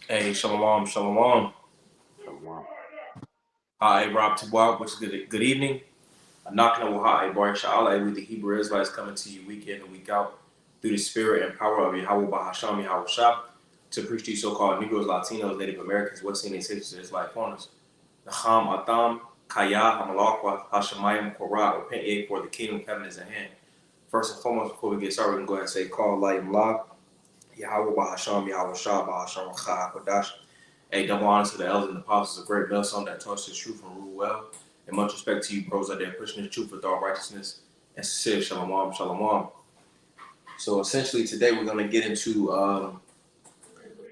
Hey, shalom, shalom. Shalom. Hi, Rob Tawab, which is good evening. Knocking on Waha Barak Sha'ala, we the Hebrew Israelites coming to you week in and week out through the spirit and power of Yahweh Bahasham Yahweh Shah to preach to you so-called Negroes, Latinos, Native Americans, West Indians, Hicks, and Israelite foreigners. Nacham Atam, Kaya, Hamalakwa, Hashemayim, Korah, repent ye for the kingdom of heaven is at hand. First and foremost, before we get started, we can go ahead and say, call Light La, Yahweh Bahasham Yahweh Shah Bahasham Kodash. Hey, double honors to the elders and apostles of Great Millstone that taught us the truth and rule well. And much respect to you pros out there pushing the truth with all righteousness and sincere shalom, shalom. So essentially today we're going to get into Allah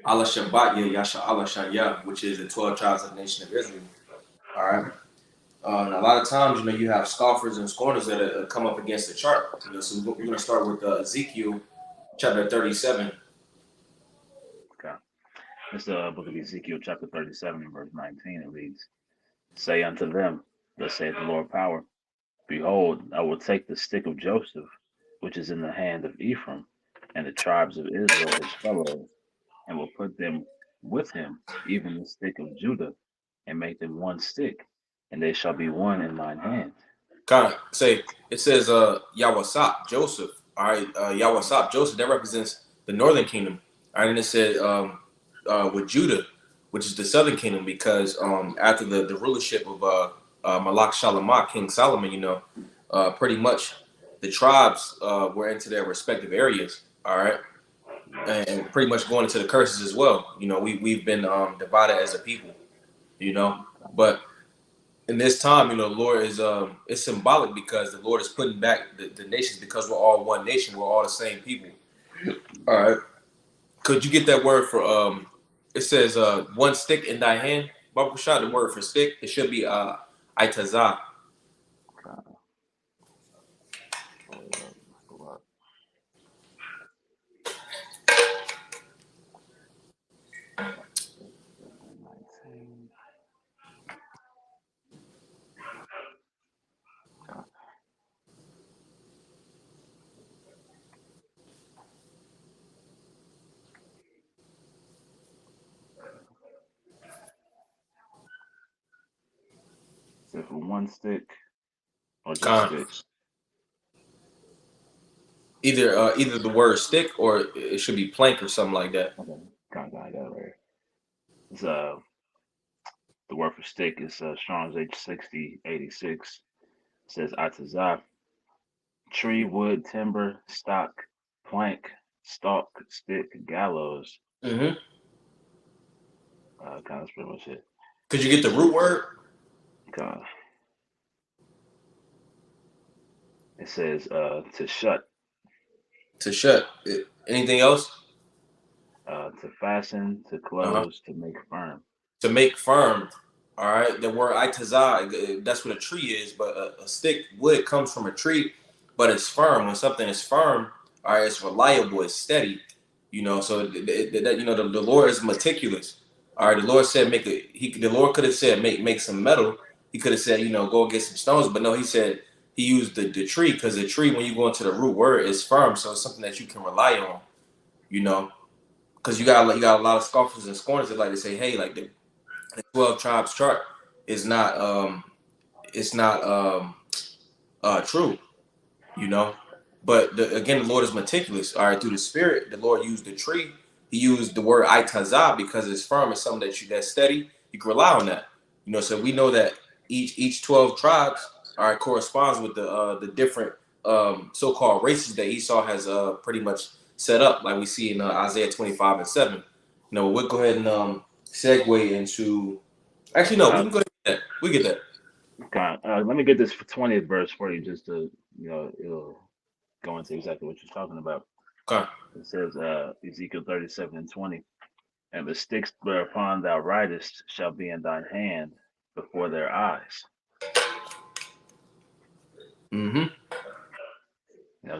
Shabbat Yasha Allah Shanya, which is the 12 tribes of the nation of Israel. All right. And a lot of times, you have scoffers and scorners that come up against the chart. So we're going to start with Ezekiel chapter 37. Okay. It's the book of Ezekiel, chapter 37, and verse 19. It reads, Say unto them, Thus saith the Lord power, Behold, I will take the stick of Joseph, which is in the hand of Ephraim, and the tribes of Israel his fellows, and will put them with him, even the stick of Judah, and make them one stick, and they shall be one in mine hand. Kind of say it says Yawasap Joseph. All right, Yawasap Joseph that represents the northern kingdom. All right, and it said with Judah, which is the southern kingdom, because after the rulership of Malak Shalamah, King Solomon, pretty much the tribes were into their respective areas. All right, Yes. and pretty much going into the curses as well. We've been divided as a people. You know, but in this time, the Lord is it's symbolic because the Lord is putting back the nations because we're all one nation, we're all the same people. All right. Could you get that word for it says one stick in thy hand? Baruch shot the word for stick. It should be itazah. Okay. Pull up. Chapter 19. Okay. So for one stick or just Con. stick? Either the word stick or it should be plank or something like that. Okay. Got it right. It's the word for stick is Strong's H6086. It says atazah, tree, wood, timber, stock, plank, stalk, stick, gallows. Mm-hmm. Kind of pretty much it. Could you get the root word Kind of, it says to shut, to shut? Anything else? to fasten, to Uh-huh. close, to make firm. To make firm. All right, the word itazah, that's what a tree is, but a stick wood comes from a tree, but it's firm. When something is firm, all right, it's reliable, it's steady. So the Lord is meticulous. All right, the Lord said the Lord could have said make some metal. He could have said go get some stones, but no, he said he used the tree because the tree when you go into the root word is firm, so it's something that you can rely on. You know, because you got a lot of scoffers and scorners that like to say, hey, like the 12 tribes chart is not it's not true, you know. But again, the Lord is meticulous. All right, through the Spirit, the Lord used the tree. He used the word itazah because it's firm. It's something that's steady. You can rely on that. So we know that each 12 tribes, all right, corresponds with the different so-called races that Esau has pretty much set up, like we see in Isaiah 25:7. We'll go ahead and segue into. Actually, no, we Uh, can go ahead and get that. We get that. let me get this 20th verse for you, just to it'll go into exactly what you're talking about. Okay. It says Ezekiel 37:20. And the sticks whereupon thou ridest shall be in thine hand before their eyes. Mm-hmm.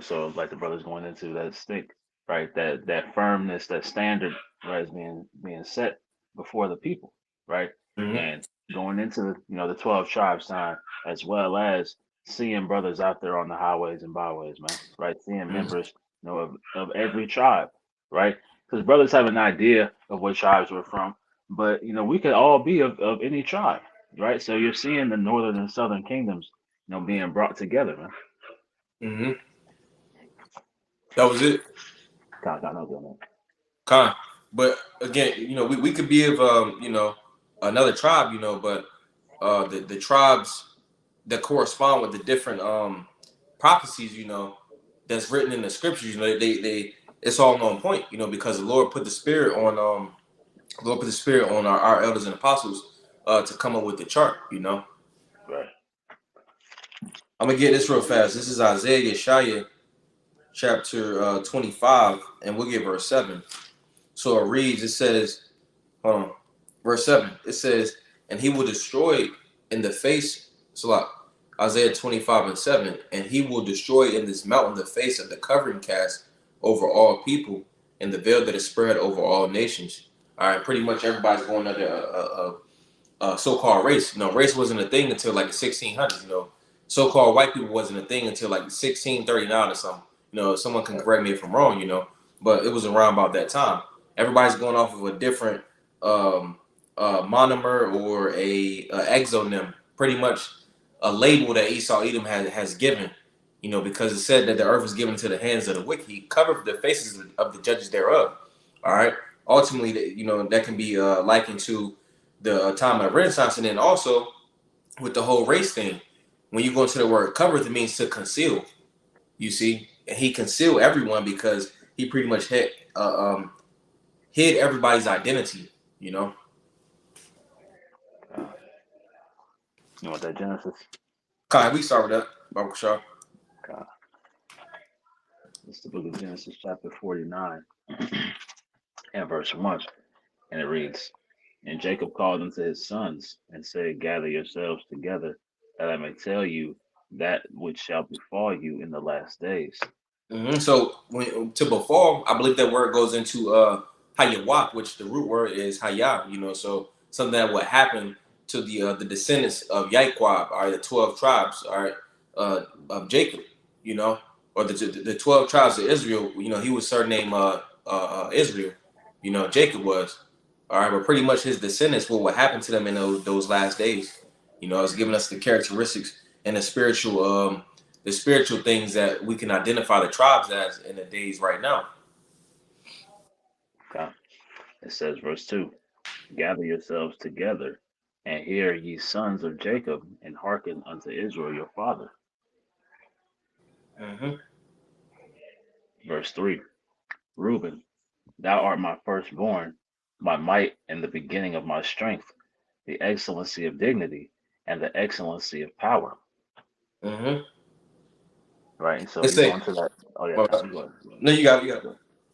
So like the brothers going into that stick, right? That firmness, that standard, right, is being set before the people, right? Mm-hmm. And going into the 12 tribes time, as well as seeing brothers out there on the highways and byways, man, right? Seeing Mm-hmm. members, of every tribe, right? because brothers have an idea of what tribes we're from, but we could all be of any tribe, right? So you're seeing the northern and southern kingdoms, being brought together, man. Hmm. That was it. God knows that, man. Con. But again, we could be of another tribe, but the tribes that correspond with the different prophecies, that's written in the scriptures, they it's all on point, because the Lord put the spirit on our elders and apostles to come up with the chart, Right. I'm gonna get this real fast. This is Isaiah Yeshaya chapter 25, and we'll get verse 7. So it reads, it says, hold on, verse 7, it says, and he will destroy in the face, so like Isaiah 25 and 7, and he will destroy in this mountain the face of the covering cast over all people, and the veil that is spread over all nations. All right, pretty much everybody's going under a so-called race. Race wasn't a thing until like the 1600s. So-called white people wasn't a thing until like 1639 or something. Someone can correct me if I'm wrong. But it was around about that time. Everybody's going off of a different monomer or a exonym, pretty much a label that Esau Edom has given. Because it said that the earth is given to the hands of the wicked. He covered the faces of the judges thereof. All right. Ultimately, that can be likened to the time of the Renaissance, and then also with the whole race thing. When you go into the word covered, it means to conceal. You see, and he concealed everyone because he pretty much hid everybody's identity. You want that Genesis? Kai, we start with that, Baruch Shah. God. It's the book of Genesis, chapter 49, and verse 1. And it reads, and Jacob called unto his sons and said, gather yourselves together, that I may tell you that which shall befall you in the last days. So to befall, I believe that word goes into hayawak, which the root word is hayah. So something that would happen to the descendants of Yaquab, all right, the 12 tribes, all right, of Jacob, or the 12 tribes of Israel. He was surnamed Israel. Jacob was. All right, but pretty much his descendants, what would happen to them in those last days. It's giving us the characteristics and the spiritual things that we can identify the tribes as in the days right now. Okay. It says, verse 2, gather yourselves together, and hear ye sons of Jacob, and hearken unto Israel your father. Mm-hmm. Verse 3, Reuben, thou art my firstborn, my might and the beginning of my strength, the excellency of dignity, and the excellency of power. Mm-hmm. Right? And so Let's you go say, into that. Oh, yeah, well, God, you go ahead. no, you got it.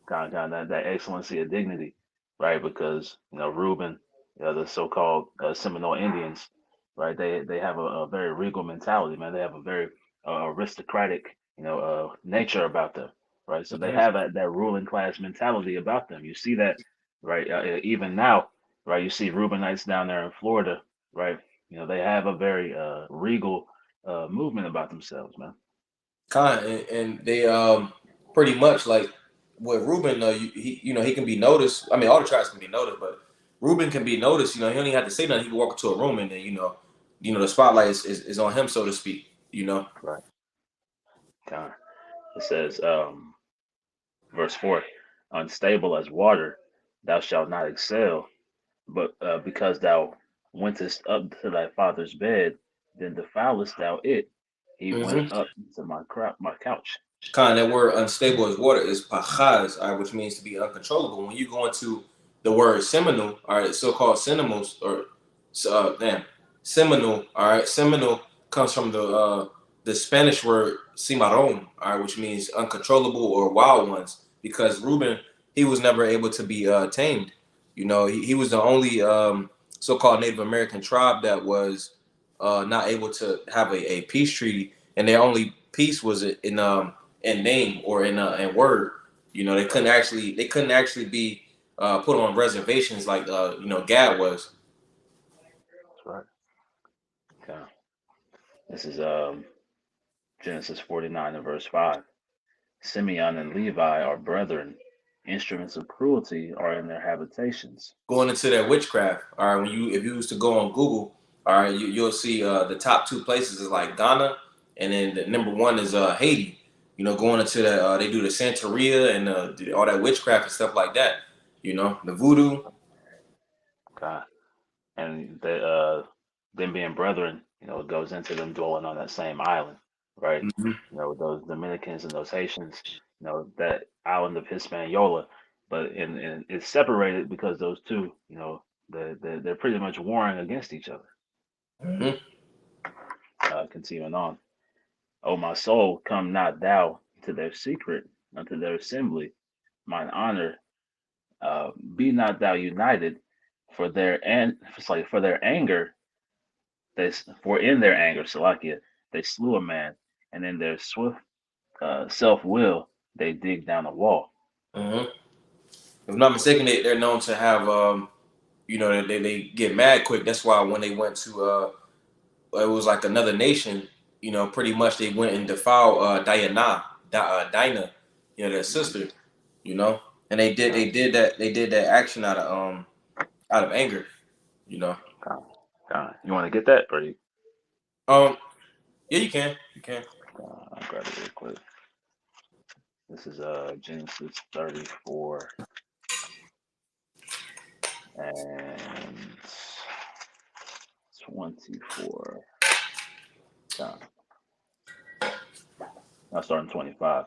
Kind of that excellency of dignity, right? Because Reuben, the so-called Seminole Indians, right? They have a very regal mentality, man. They have a very aristocratic, nature about them, right? So they Mm-hmm. have that ruling class mentality about them. You see that, right? Even now, right? You see Reubenites down there in Florida, right? They have a very regal movement about themselves, man. And they pretty much like with Ruben, he can be noticed. I mean, all the tribes can be noticed, but Ruben can be noticed. He don't even have to say nothing. He can walk into a room, and then the spotlight is on him, so to speak. Right. Kind. It says, verse 4, unstable as water, thou shalt not excel, but because thou wentest up to thy father's bed, then defilest thou it. He went Mm-hmm. up to my couch. That word unstable as water is pachaz, all right, which means to be uncontrollable. When you go into the word seminal, all right, so-called synonyms or seminal, all right, seminal comes from the Spanish word cimarron, all right, which means uncontrollable or wild ones. Because Reuben, he was never able to be tamed. He was the only so-called Native American tribe that was not able to have a peace treaty, and their only peace was in name or in word. They couldn't actually be put on reservations like Gad was. That's right. Okay. This is Genesis 49 and verse 5. Simeon and Levi are brethren. instruments of cruelty are in their habitations. Going into that witchcraft. All right, when you if you was to go on Google, all right, you'll see the top two places is like Ghana, and then the number one is Haiti. You know, going into that they do the Santeria and all that witchcraft and stuff like that. You know, the voodoo. God. And them being brethren, it goes into them dwelling on that same island, right? Hmm. Those Dominicans and those Haitians, that island of Hispaniola, but and it's separated because those two, they're pretty much warring against each other. Hmm. Continuing on, O my soul, come not thou to their secret, unto their assembly, mine honor, be not thou united, for for their anger. For in their anger, Salakia, they slew a man, and in their swift self will, they dig down a wall. Hmm. If I'm not mistaken, they're known to have they get mad quick. That's why when they went to it was like another nation, pretty much they went and defiled Dinah, their Mhm. sister, you know, and they did that action out of anger, you know. God, God. You want to get that? Or Um, yeah, you can. I'll grab it real quick. This is Genesis 34 and 24. God. I'll start in 25.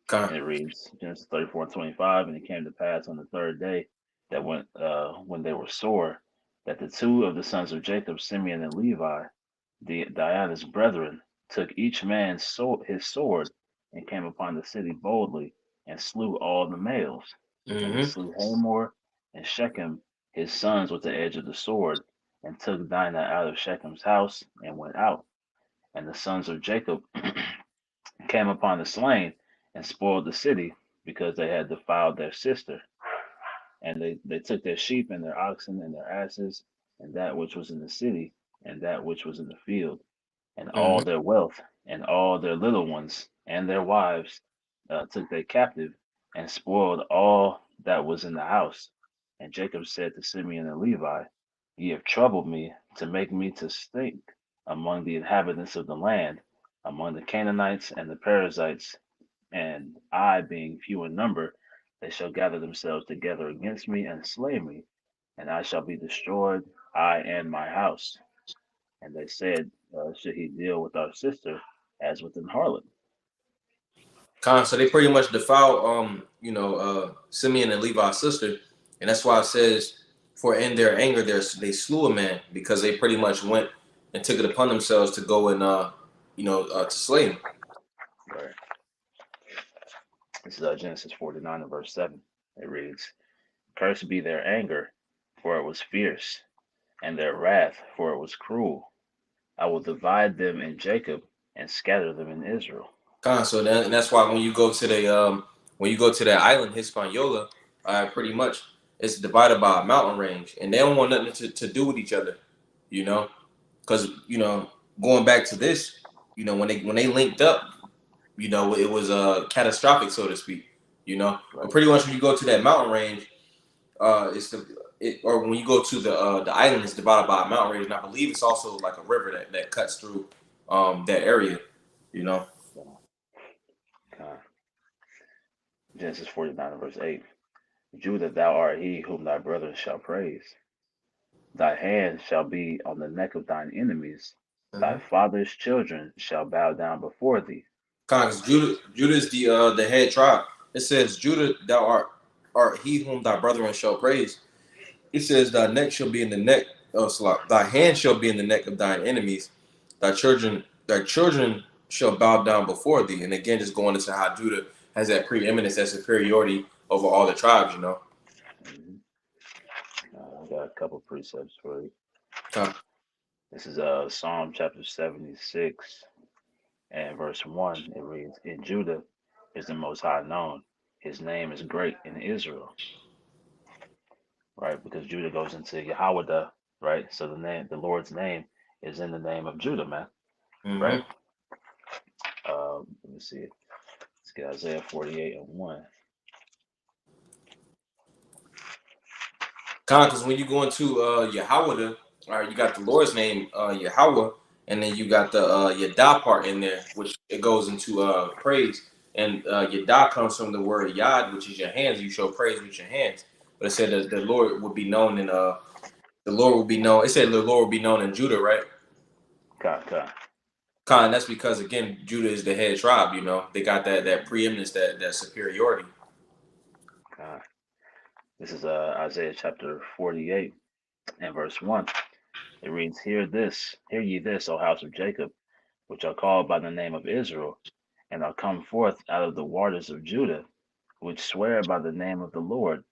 Con. And it reads Genesis 34 and 25. And it came to pass on the third day that when they were sore, that the two of the sons of Jacob, Simeon and Levi, Diana's brethren, took each man his sword and came upon the city boldly and slew all the males. And they Mm-hmm. slew Hamor and Shechem, his sons, with the edge of the sword, and took Dinah out of Shechem's house and went out. And the sons of Jacob came upon the slain and spoiled the city because they had defiled their sister. And they took their sheep and their oxen and their asses and that which was in the city and that which was in the field and all Mm-hmm. their wealth and all their little ones and their wives took they captive and spoiled all that was in the house. And Jacob said to Simeon and Levi, Ye have troubled me to make me to stink among the inhabitants of the land, among the Canaanites and the Perizzites, and I being few in number, they shall gather themselves together against me and slay me, and I shall be destroyed, I and my house. And they said, Should he deal with our sister as with an harlot? Con. So they pretty much defiled Simeon and Levi's sister, and that's why it says, for in their anger they slew a man, because they pretty much went and took it upon themselves to go and to slay him. Right. This is Genesis 49 and verse 7. It reads, Cursed be their anger, for it was fierce, and their wrath, for it was cruel. I will divide them in Jacob and scatter them in Israel. So and that's why when you go to that island Hispaniola, pretty much it's divided by a mountain range, and they don't want nothing to do with each other, you know, because going back to this, when they linked up, it was catastrophic, so to speak, but Right. pretty much when you go to that mountain range, it's or when you go to the island, it's divided by a mountain range, and I believe it's also like a river that cuts through that area, you know. Uh, Genesis 49 and verse 8. Judah, thou art he whom thy brethren shall praise. Thy hand shall be on the neck of thine enemies. Thy Mhm. father's children shall bow down before thee. Cause Judah is the head tribe. It says, Judah, thou art he whom thy brethren shall praise. It says, thy neck shall be in the neck of Salah. Thy hand shall be in the neck of thine enemies. Thy children shall bow down before thee. And again, just going into how Judah has that preeminence, that superiority over all the tribes. Mhm. I got a couple precepts for you. Con. This is Psalm chapter 76 and verse 1. It reads, In Judah is the Most High known. His name is great in Israel. Right? Because Judah goes into Yahweh, right? So the Lord's name is in the name of Judah, man. Right? Mm-hmm. Let me see. Let's get Isaiah 48 and 1. Because when you go into Yahweh, all right, you got the Lord's name Yahweh, and then you got the Yadah part in there, which it goes into praise. And Yadah comes from the word Yad, which is your hands. You show praise with your hands. But it said that the Lord would be known in the Lord will be known. It said the Lord will be known in Judah, right? Okay. Khan, that's because again, Judah is the head tribe. You know, they got that preeminence, that superiority. Okay. This is Isaiah chapter 48 and verse 1. It reads, hear ye this, O house of Jacob, which are called by the name of Israel, and are come forth out of the waters of Judah, which swear by the name of the Lord,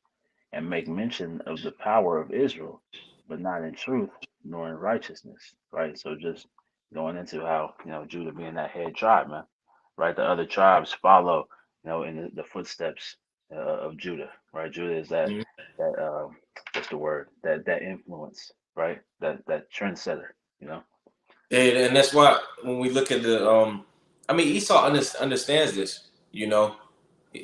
and make mention of the power of Israel, but not in truth nor in righteousness. Right. So just going into how Judah being that head tribe, man. Right. The other tribes follow, in the footsteps of Judah. Right. Judah is Mhm. that what's the word, that influence. Right. That trendsetter. You know. And that's why when we look at the, I mean, Esau understands this. You know,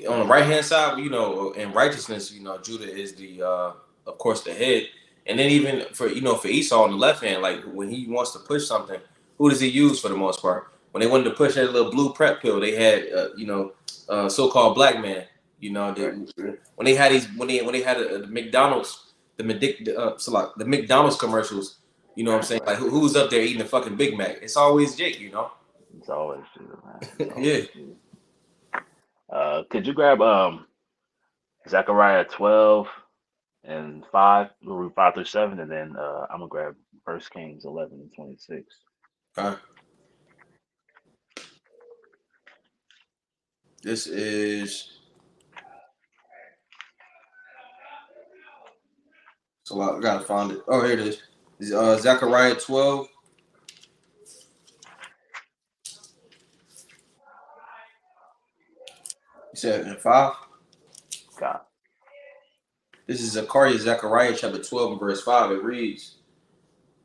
on the right hand side, in righteousness, Judah is the, of course, the head. And then even for Esau on the left hand, like when he wants to push something, who does he use for the most part? When they wanted to push that little blue prep pill, they had, so-called black man. Right. When they had the McDonald's, the McDonald's commercials. You know what I'm saying? Right. Like who's up there eating a fucking Big Mac? It's always Jake. It's always Judah, man. It's Yeah. always Judah. Could you grab Zechariah 12 and 5, we'll read 5 through 7, and then I'm gonna grab First Kings 11 and 26. This is so I gotta find it. Oh, here it is. Zechariah 12. You said in 5. God. This is Zechariah chapter 12 and verse 5. It reads,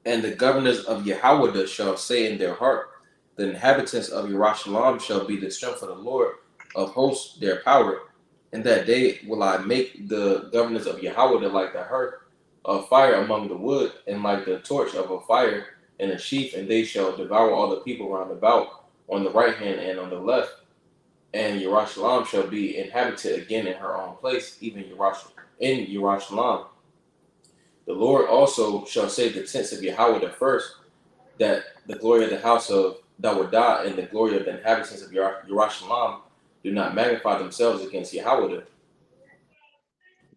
"And the governors of Yahweh shall say in their heart, the inhabitants of Yerushalayim shall be the strength of the Lord of hosts, their power. In that day will I make the governors of Yahweh like the hearth of fire among the wood, and like the torch of a fire in a sheaf, and they shall devour all the people round about on the right hand and on the left. And Yerushalayim shall be inhabited again in her own place, even in Yerushalayim. The Lord also shall save the tents of Yahweh the first, that the glory of the house of Dawadah and the glory of the inhabitants of Yerushalayim do not magnify themselves against Yahweh."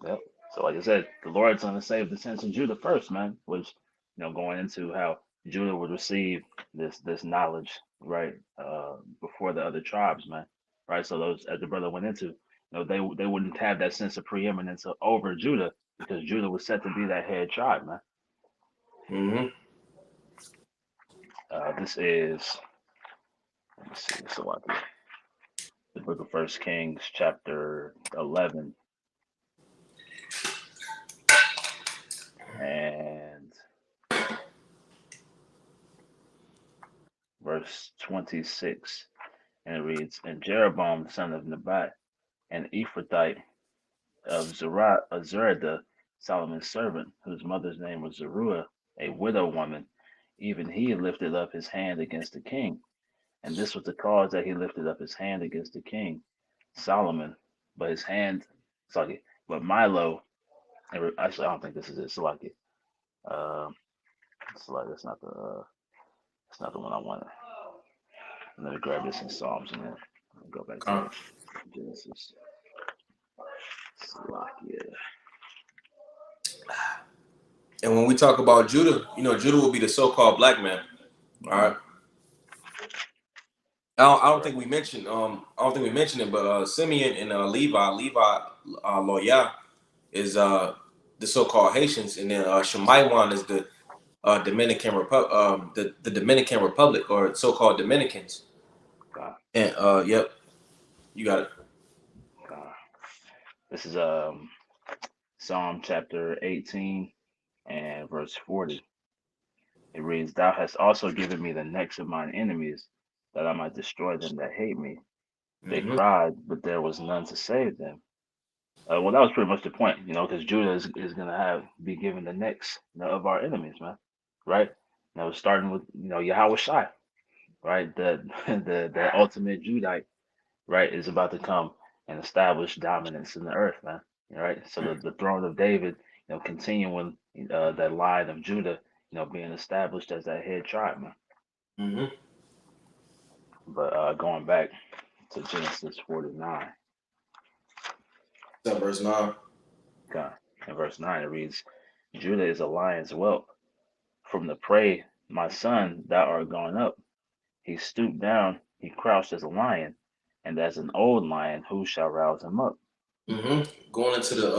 Yep. So like I said, the Lord's gonna save the tents of Judah first, man. Which, going into how Judah would receive this knowledge, right, before the other tribes, man. Right. So those, as the brother went into, they wouldn't have that sense of preeminence over Judah because Judah was set to be that head tribe, man. Mm-hmm. This is, let me see, so like the book of First Kings, chapter 11, and verse 26. And it reads, "And Jeroboam, son of Nebat, an Ephrathite of Zereda, Solomon's servant, whose mother's name was Zeruiah, a widow woman, even he lifted up his hand against the king. And this was the cause that he lifted up his hand against the king, Solomon. But his hand, sorry, but Milo, actually, I don't think this is it. Salaki. That's not the one I wanted. Let me grab this in Psalms and then go back to Genesis. Salakia. And when we talk about Judah, Judah will be the so-called black man. All right. I don't think we mentioned it, but Simeon and Levi Loya is the so-called Haitians, and then Shemaiwan is the Dominican Republic, the Dominican Republic, or so-called Dominicans. God. And yep, you got it. God. This is Psalm chapter 18 and verse 40. It reads, "Thou hast also given me the necks of mine enemies, that I might destroy them that hate me. They Mm-hmm. cried, but there was none to save them. Well, that was pretty much the point, because Judah is gonna be given the necks, of our enemies, man. Right? Starting with Yahweh Shai, right? The the ultimate Judite, right, is about to come and establish dominance in the earth, man. Right? So the throne of David, continuing that line of Judah, being established as that head tribe, man. Mm-hmm. But going back to Genesis 49, Verse 9. okay, in verse 9 it reads, Judah is a lion's whelp. From the prey, my son, thou art gone up. He stooped down, he crouched as a lion, and as an old lion, who shall rouse him up? Mm-hmm. Going into the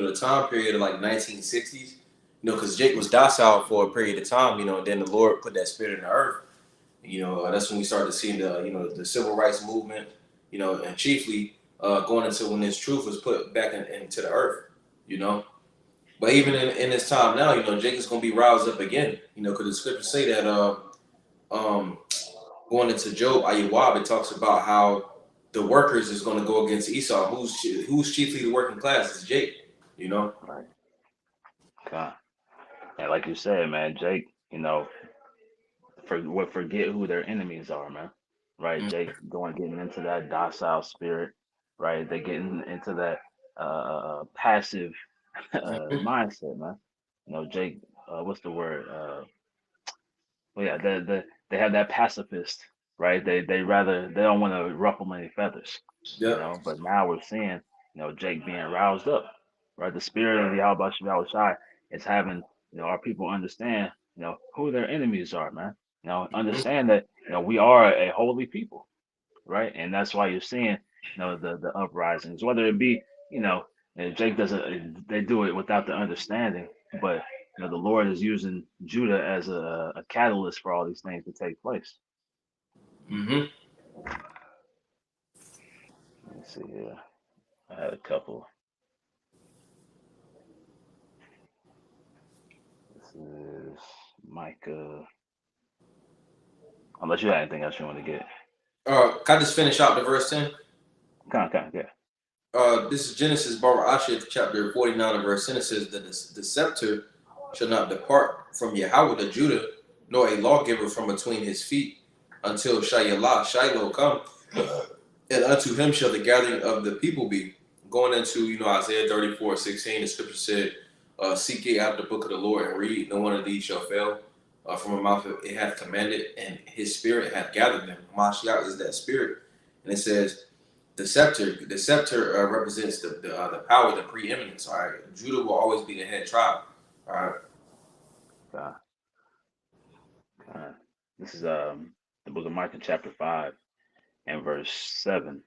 the time period of like 1960s, because Jake was docile for a period of time, and then the Lord put that spirit in the earth. That's when we started seeing the the civil rights movement, and chiefly going into when this truth was put back into the earth, you know. But even in this time now, Jake is going to be roused up again, because the scriptures say that um, going into Job, Ayuwab, it talks about how the workers is going to go against Esau. Who's chiefly the working class? It's Jake, Right. Okay. And like you said, man, Jake, forget who their enemies are, man. Right? Jake getting into that docile spirit, right? They're getting into that passive Mm-hmm. mindset, man. Jake, what's the word? Well, yeah, they have that pacifist, right? They don't want to ruffle any feathers, Yep. But now we're seeing, Jake being roused up, right? The spirit of Yahweh Shai is having, our people understand, who their enemies are, man. Mm-hmm. Understand that, we are a holy people, right? And that's why you're seeing, the uprisings, whether it be, Jake doesn't, they do it without the understanding, but the Lord is using Judah as a catalyst for all these things to take place. Mm-hmm. Let me see here. I had a couple. This is Micah. Unless you had anything else you want to get. Can I just finish out the verse 10? Yeah. This is Genesis Baruch chapter 49 and verse 10. It says that the scepter shall not depart from Yahweh the Judah, nor a lawgiver from between his feet, until Shiloh come, and unto him shall the gathering of the people be. Going into Isaiah 34:16, the scripture said, "Seek ye out the book of the Lord and read. No one of these shall fail. From a mouth it hath commanded, and his spirit hath gathered them." Mashiach is that spirit, and it says the scepter represents the power, the preeminence. All right, Judah will always be the head tribe. All right. Uh, this is the book of Micah, chapter 5, and verse 7.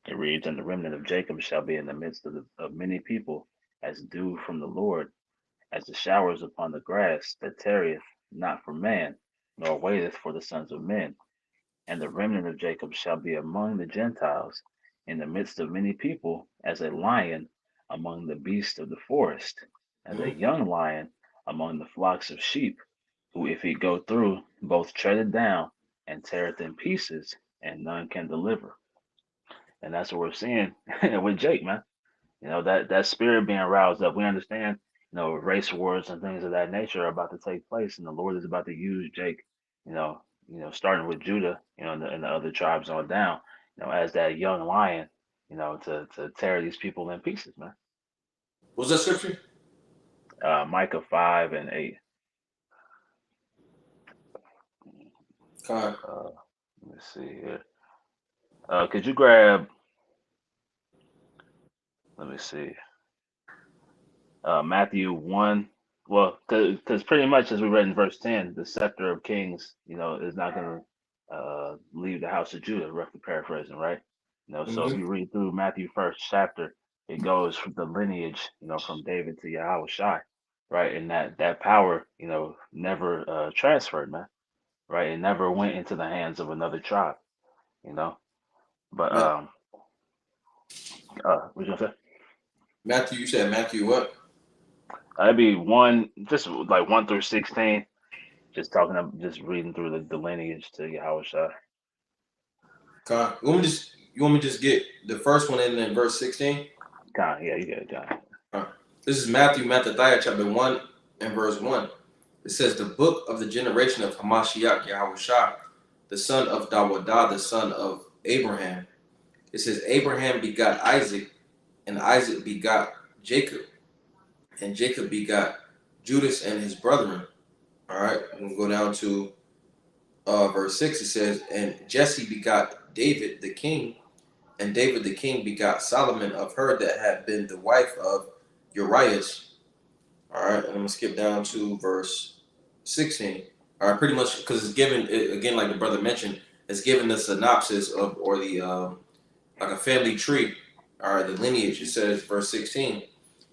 It reads, And the remnant of Jacob shall be in the midst of many people, as dew from the Lord, as the showers upon the grass that tarrieth not for man, nor waiteth for the sons of men. And the remnant of Jacob shall be among the Gentiles, in the midst of many people, as a lion among the beasts of the forest, as a Mm-hmm. young lion among the flocks of sheep, who if he go through, both tread it down and teareth in pieces, and none can deliver. And that's what we're seeing with Jake, man. That spirit being roused up. We understand, race wars and things of that nature are about to take place, and the Lord is about to use Jake, you know, starting with Judah, and the other tribes on down, as that young lion, to tear these people in pieces, man. What's that scripture? Micah 5 and 8. Con. Uh, let me see here. Could you grab? Let me see. Matthew 1. Well, because pretty much as we read in verse 10, the scepter of kings, is not going to leave the house of Judah, roughly paraphrasing, right? So if Mm-hmm. you read through Matthew first chapter, it goes from the lineage, from David to Yahweh Shai, right? And that power, never transferred, man, right? It never went into the hands of another tribe, you know. But what you gonna say? Matthew, you said Matthew what? That'd be one, just like 1 through 16. Just reading through the lineage to Yahweh Shai. Con. You want me to just get the first one in verse 16? God, yeah, you got it, God. This is Matthew chapter 1 and verse 1. It says, the book of the generation of Hamashiach Yahushua, the son of Dawadah, the son of Abraham. It says, Abraham begot Isaac, and Isaac begot Jacob, and Jacob begot Judas and his brethren. All right, we'll go down to verse 6. It says, and Jesse begot David the king, and David the king begot Solomon of her that had been the wife of Urias. All right, and I'm gonna skip down to verse 16. All right, pretty much because it's given again, like the brother mentioned, it's given the synopsis of or the like a family tree. All right, the lineage. It says verse 16,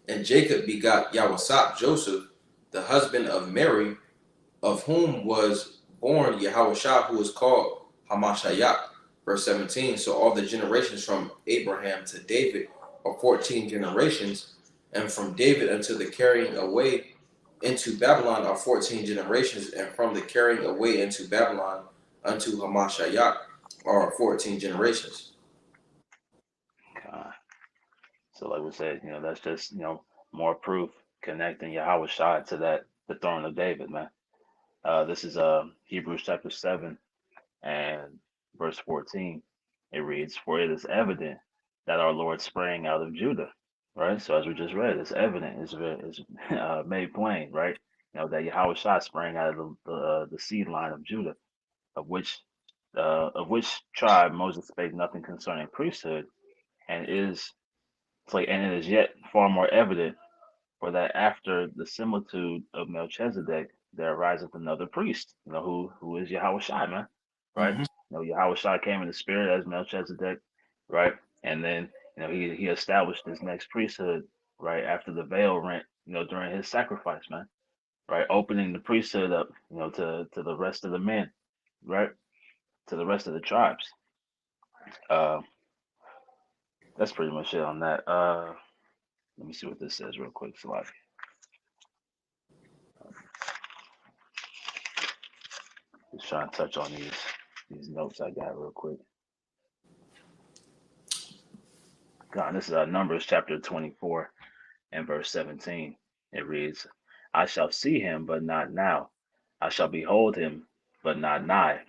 and Jacob begot Yahweh Joseph, the husband of Mary, of whom was born Yahushua, who is called Hamashiach. Verse 17. So all the generations from Abraham to David are 14 generations, and from David unto the carrying away into Babylon are 14 generations, and from the carrying away into Babylon unto Hamashiach are 14 generations. God. So, like we said, that's just more proof connecting Yahweh Shai to the throne of David, man. This is Hebrews chapter 7 and verse 14. It reads, for it is evident that our Lord sprang out of Judah, right? So as we just read, it's evident, it's made plain, right? That Yahweh Shai sprang out of the seed line of Judah, of which tribe Moses spake nothing concerning priesthood, and it is yet far more evident for that after the similitude of Melchizedek, there ariseth another priest, who is Yahweh Shai, man, right? Yahweh Shai came in the spirit as Melchizedek, right? And then, he established his next priesthood, right, after the veil rent, during his sacrifice, man, right? Opening the priesthood up, to the rest of the men, right? To the rest of the tribes. That's pretty much it on that. Let me see what this says real quick, so just trying to touch on these notes I got real quick. God, this is Numbers chapter 24 and verse 17. It reads, I shall see him, but not now. I shall behold him, but not nigh.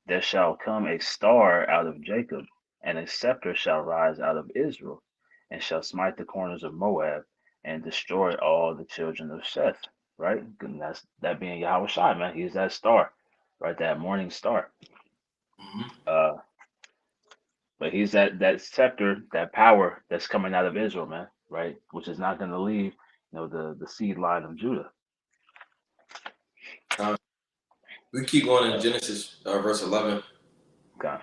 There shall come a star out of Jacob, and a scepter shall rise out of Israel, and shall smite the corners of Moab, and destroy all the children of Sheth. Right? And that being Yahweh Shai, man. He's that star, right? That morning star. Uh, but he's that scepter, that power that's coming out of Israel, man, right? Which is not going to leave, the seed line of Judah. We keep going in Genesis verse 11. Okay.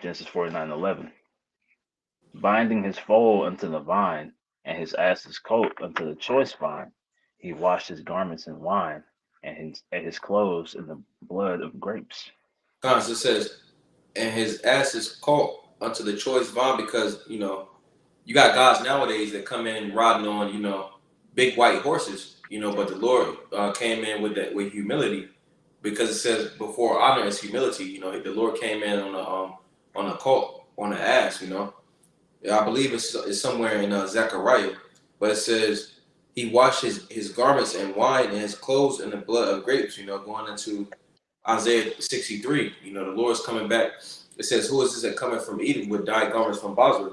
Genesis 49:11. Binding his foal unto the vine, and his ass's coat unto the choice vine, he washed his garments in wine, and his clothes in the blood of grapes. It says, and his ass is caught unto the choice vine, because you got guys nowadays that come in riding on big white horses, but the Lord came in with humility, because it says before honor is humility. The Lord came in on a colt, on an ass. I believe it's somewhere in Zechariah, but it says he washed his garments in wine and his clothes in the blood of grapes. Going into Isaiah 63. The Lord's coming back. It says, who is this that coming from Edom with dyed garments from Basra?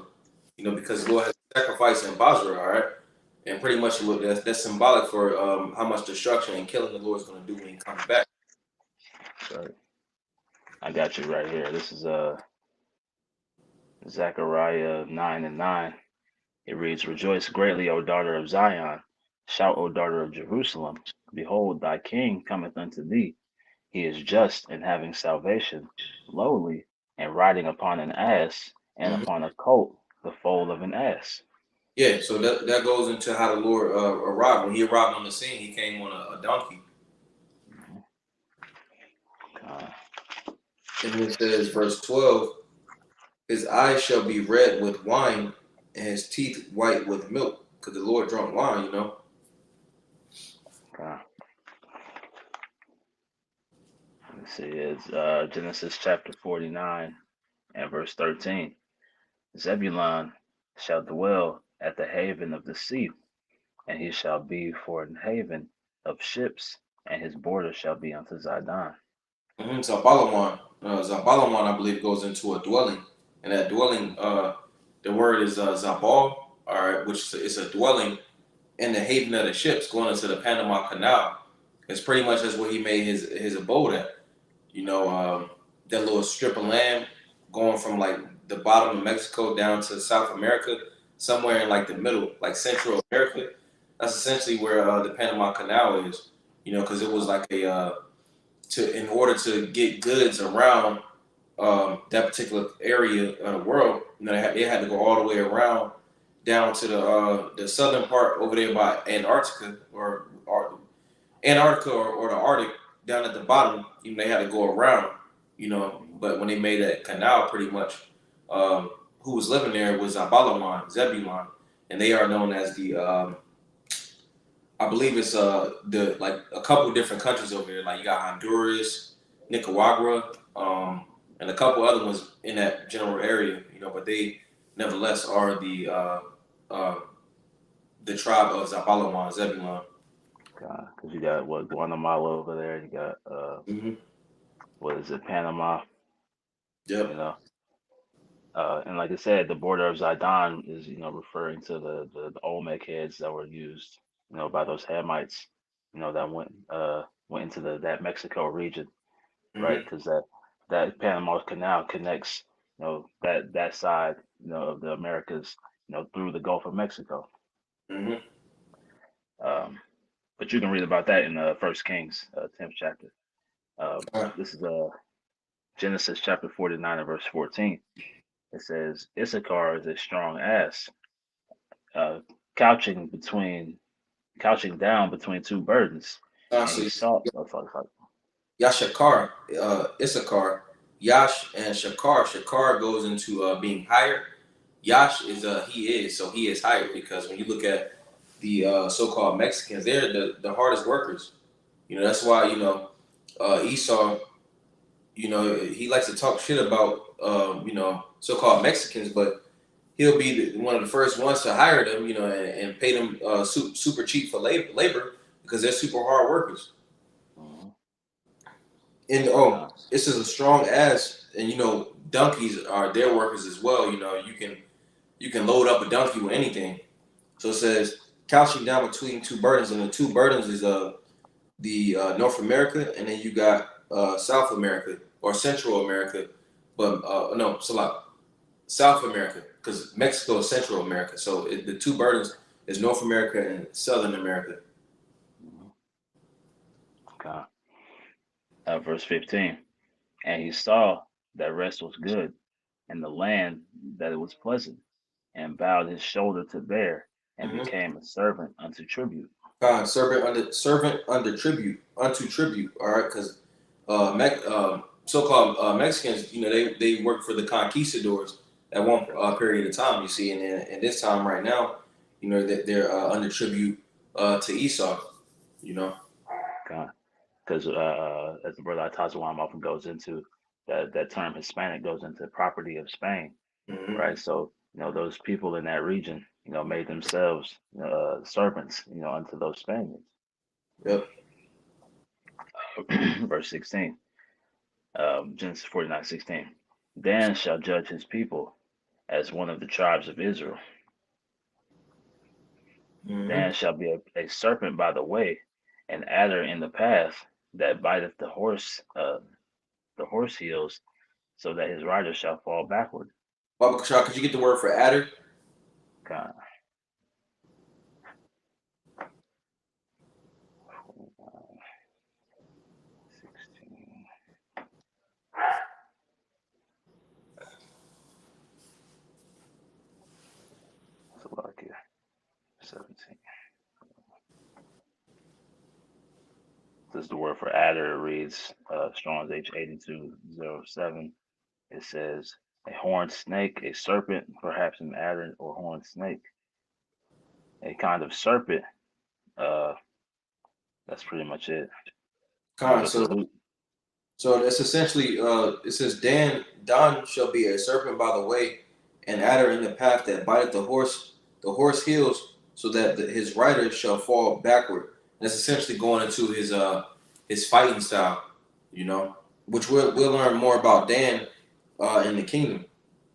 Because the Lord has sacrificed in Basra, all right? And pretty much that's symbolic for how much destruction and killing the Lord's going to do when he comes back. Right. I got you right here. This is Zechariah 9:9. It reads, rejoice greatly, O daughter of Zion. Shout, O daughter of Jerusalem. Behold, thy king cometh unto thee. He is just and having salvation, lowly, and riding upon an ass, and upon a colt, the foal of an ass. Yeah, so that goes into how the Lord arrived. When he arrived on the scene, he came on a donkey. And it says, verse 12, his eyes shall be red with wine, and his teeth white with milk, because the Lord drunk wine, Okay. Let's see, it's Genesis chapter 49 and verse 13. Zebulun shall dwell at the haven of the sea, and he shall be for an haven of ships, and his border shall be unto Zidon. Zabalawan, I believe, goes into a dwelling, and that dwelling, the word is Zabal, all right, which is a dwelling in the haven of the ships going into the Panama Canal. It's pretty much that's where he made his abode at. You know, that little strip of land going from like the bottom of Mexico down to South America, somewhere in like the middle, like Central America. That's essentially where the Panama Canal is. You know, because it was like in order to get goods around that particular area of the world, you know, they had to go all the way around down to the southern part over there by Antarctica or the Arctic down at the bottom. You know, they had to go around. You know, but when they made that canal, pretty much, who was living there was Abalaman, Zebulon, and they are known as the I believe it's the like a couple different countries over there. Like you got Honduras, Nicaragua, and a couple other ones in that general area. You know, but they nevertheless are the tribe of Zabalawan, Zebulon. Because you got what Guatemala over there, you got Mm-hmm. what is it, Panama, Yep. you know. And like I said, the border of Zidon is, referring to the Olmec heads that were used, by those Hamites, that went into that Mexico region, right? Mm-hmm. Because that Panama Canal connects, that side, of the Americas, through the Gulf of Mexico. Mm-hmm. Um, but you can read about that in First Kings, 10th chapter. This is Genesis chapter 49 and verse 14. It says, Issachar is a strong ass, uh, couching down between two burdens. And So he saw, oh, fuck. Yashakar, Issachar, Yash and Shakar. Shakar goes into being hired. Yash is he is, so he is hired because when you look at the so-called Mexicans, they're the hardest workers. You know, that's why, Esau, he likes to talk shit about, so-called Mexicans, but he'll be one of the first ones to hire them, and pay them super cheap for labor because they're super hard workers. Mhm. And this is a strong ass, and donkeys are their workers as well. You can load up a donkey with anything. So it says couching down between two burdens, and the two burdens is the North America, and then you got South America or Central America, but no, so like South America because Mexico is Central America. So the two burdens is North America and Southern America. Mhm. Okay. Verse 15. And he saw that rest was good, and the land that it was pleasant, and bowed his shoulder to bear, and Mm-hmm. became a servant unto tribute. Servant under tribute unto tribute. All right, because so-called Mexicans, they work for the conquistadors at one period of time. You see, and in this time right now, that they're under tribute to Esau. You know. Okay. Because as the brother Atazawam often goes into, that term Hispanic goes into property of Spain, Mm-hmm. right? So, those people in that region, made themselves servants, unto those Spaniards. Yep. Verse 16, Genesis 49:16. Dan shall judge his people as one of the tribes of Israel. Mm-hmm. Dan shall be a serpent by the way, an adder in the path that biteth the horse heels, so that his rider shall fall backward. Baba Kashar, could you get the word for adder? God. Slovakia, 17. This is the word for adder. It reads Strong's H8207. It says a horned snake, a serpent, perhaps an adder or horned snake. A kind of serpent. Uh, that's pretty much it. Con. But the root. So that's essentially it says Dan shall be a serpent by the way, an adder in the path that biteth the horse the horse heals so that his rider shall fall backward. That's essentially going into his fighting style, you know, which we'll learn more about Dan in the kingdom,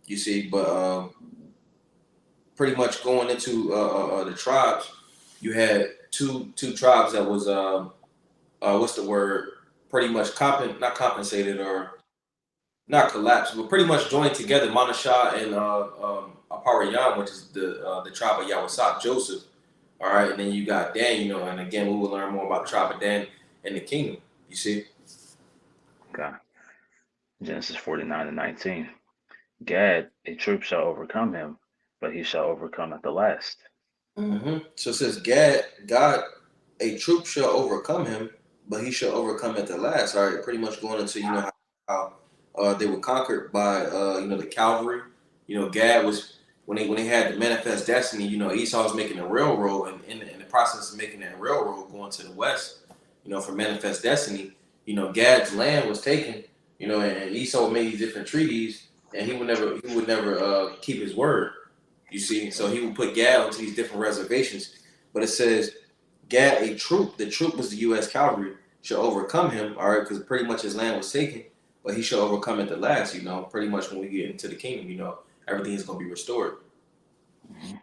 you see. But pretty much going into the tribes, you had two tribes that was what's the word? Pretty much not compensated or not collapsed, but pretty much joined together. Manashah and Aparayam, which is the tribe of Yawasap, Joseph. All right, and then you got Dan, you know, and again we will learn more about the tribe of Dan and the kingdom. You see. Okay. Genesis 49:19. Gad, a troop shall overcome him, but he shall overcome at the last. So it says, God, a troop shall overcome him, but he shall overcome at the last. All right, pretty much going into how they were conquered by the cavalry. You know, Gad was when they had the manifest destiny. You know, Esau was making a railroad, and in the process of making that railroad going to the west, you know, for manifest destiny, you know, Gad's land was taken. You know, and Esau made these different treaties, and he would never keep his word. You see, so he would put Gad onto these different reservations. But it says, Gad, a troop, the troop was the U.S. cavalry, shall overcome him, all right, because pretty much his land was taken, but he shall overcome at the last, you know, pretty much when we get into the kingdom, you know, everything is going to be restored. Mhm.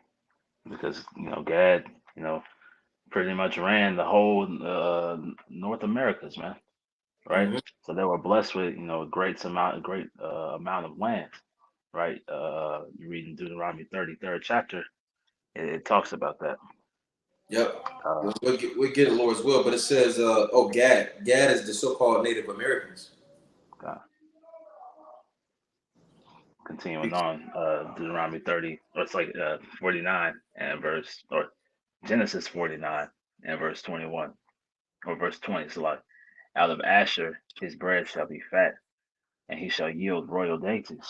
Because, Gad, pretty much ran the whole North Americas, man, right? Mm-hmm. So they were blessed with, a great amount of land, right? You read in Deuteronomy 33rd chapter, it talks about that. Yep. Uh, We'll get it, Lord's will, but it says, Gad is the so-called Native Americans. uh, Continuing on, Deuteronomy 30, or it's like 49 and or Genesis 49 and verse 21, or verse 20. It's like, out of Asher his bread shall be fat, and he shall yield royal dainties.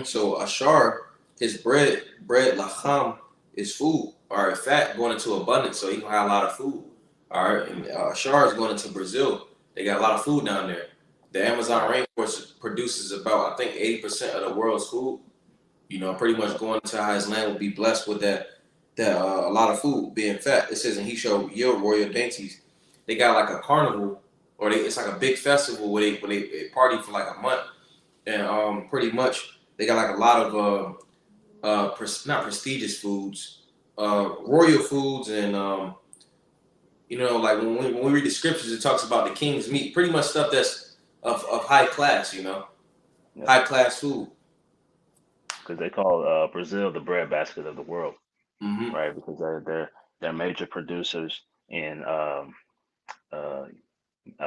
So Ashar, his bread lacham is food. All right, fat going into abundance, so he gonna have a lot of food. All right, and Ashar is going into Brazil. They got a lot of food down there. The Amazon Right. rainforest produces about, I think, 80% of the world's food. You know, pretty much Yep. going into how his land will be blessed with that a lot of food being fat. It says, and he shall yield royal dainties. They got like a carnival, or it's like a big festival where they party for like a month, and pretty much they got like a lot of not prestigious foods, royal foods, and like when we read the scriptures, it talks about the king's meat, pretty much stuff that's of high class, you know, Yep. high class food. Because they call Brazil the breadbasket of the world, Mm-hmm. right? Because they're major producers in uh,